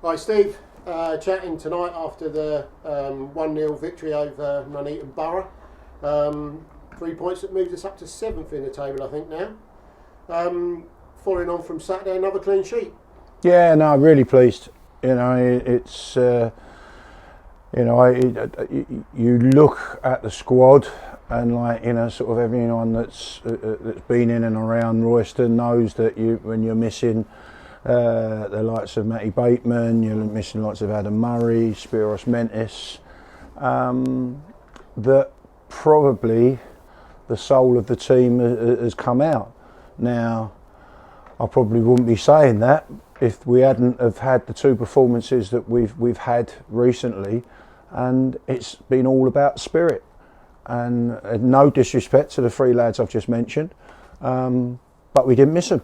Hi Steve, chatting tonight after the 1-0 victory over Nuneaton Borough. 3 points that moves us up to 7th in the table, I think now. Following on from Saturday, another clean sheet. Yeah, no, really pleased. You know, it's you look at the squad and sort of everyone that's been in and around Royston knows that when you're missing the likes of Matty Bateman, you're missing the likes of Adam Murray, Spiros Mentis, that probably the soul of the team has come out. Now, I probably wouldn't be saying that if we hadn't have had the 2 performances that we've had recently, and it's been all about spirit. And no disrespect to the 3 lads I've just mentioned, but we didn't miss them.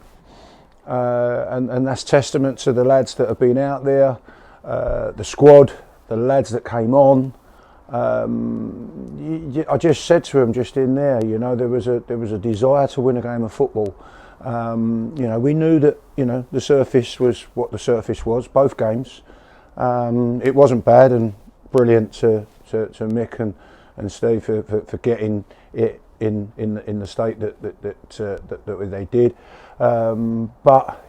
And that's testament to the lads that have been out there, the squad, the lads that came on. I just said to him just in there, there was a desire to win a game of football. We knew that the surface was what the surface was, both games. It wasn't bad, and brilliant to Mick and Steve for getting it in the state that they did. But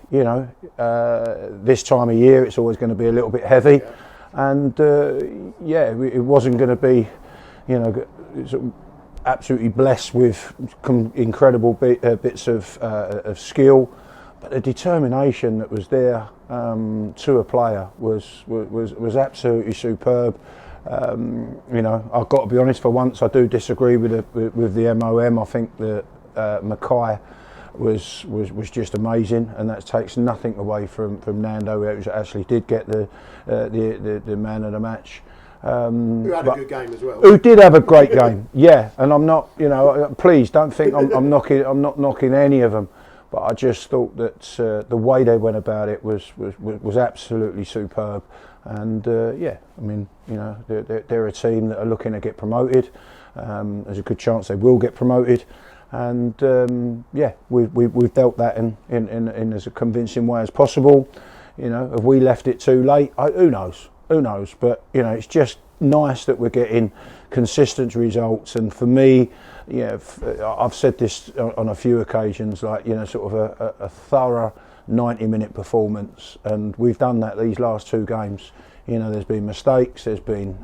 this time of year it's always going to be a little bit heavy, and it wasn't going to be absolutely blessed with incredible bits of skill, but the determination that was there to a player was absolutely superb. I've got to be honest, for once I do disagree with the MOM. I think that Mackay was just amazing, and that takes nothing away from Nando, who actually did get the man of the match. Who had a good game as well. Who did have a great game, yeah. And I'm not, please don't think I'm not knocking any of them, but I just thought that the way they went about it was absolutely superb. And they're a team that are looking to get promoted. There's a good chance they will get promoted, and we've dealt that in as a convincing way as possible. Have we left it too late? Who knows? But it's just nice that we're getting consistent results. And for me, I've said this on a few occasions, sort of a thorough 90-minute performance, and we've done that these last 2 games. There's been mistakes, there's been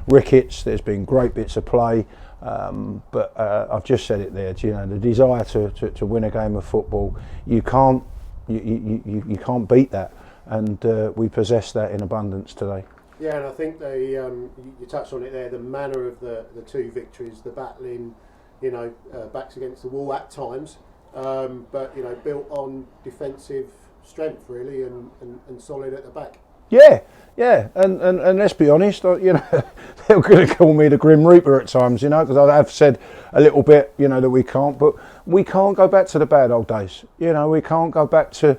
rickets, there's been great bits of play, but I've just said it there. The desire to win a game of football, you can't beat that, and we possess that in abundance today. Yeah, and I think you touched on it there. The manner of the 2 victories, the battling, backs against the wall at times. But built on defensive strength really, and solid at the back. Yeah, and let's be honest, they're going to call me the Grim Reaper at times, because I have said a little bit, that we can't, but we can't go back to the bad old days. We can't go back to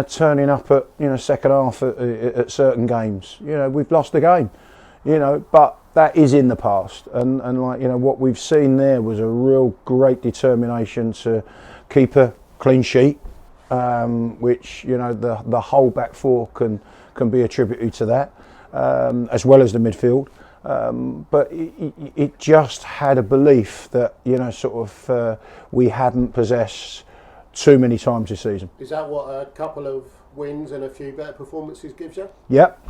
turning up at second half at certain games. We've lost the game, but that is in the past, and what we've seen there was a real great determination to keep a clean sheet, which the whole back 4 can be attributed to that, as well as the midfield. But it just had a belief that we hadn't possessed too many times this season. Is that what a couple of wins and a few better performances gives you? Yep.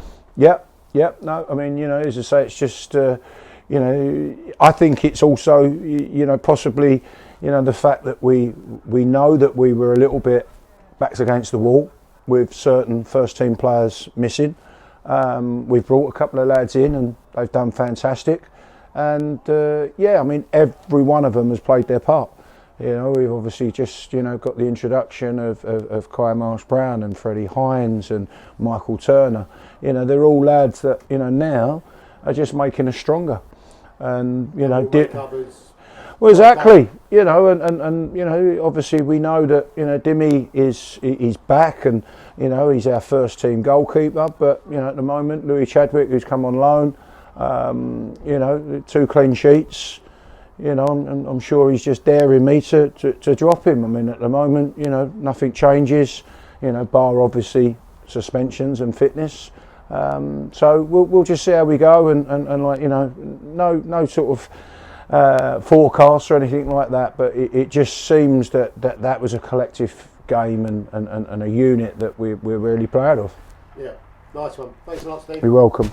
No, I mean, as I say, it's just I think it's also possibly the fact that we know that we were a little bit backs against the wall with certain first team players missing. We've brought a couple of lads in and they've done fantastic, and every one of them has played their part. We've obviously just got the introduction of Kai Marsh-Brown and Freddie Hines and Michael Turner. They're all lads that now are just making us stronger, and well, exactly. And obviously we know that Dimmy is back, and he's our first team goalkeeper. But at the moment, Louis Chadwick, who's come on loan, 2 clean sheets. I'm sure he's just daring me to drop him. I mean, at the moment, nothing changes. Bar obviously suspensions and fitness. So we'll just see how we go, and like, you know, no sort of forecast or anything like that, but it just seems that was a collective game and a unit that we're really proud of. Yeah, nice one. Thanks a lot, Steve. You're welcome.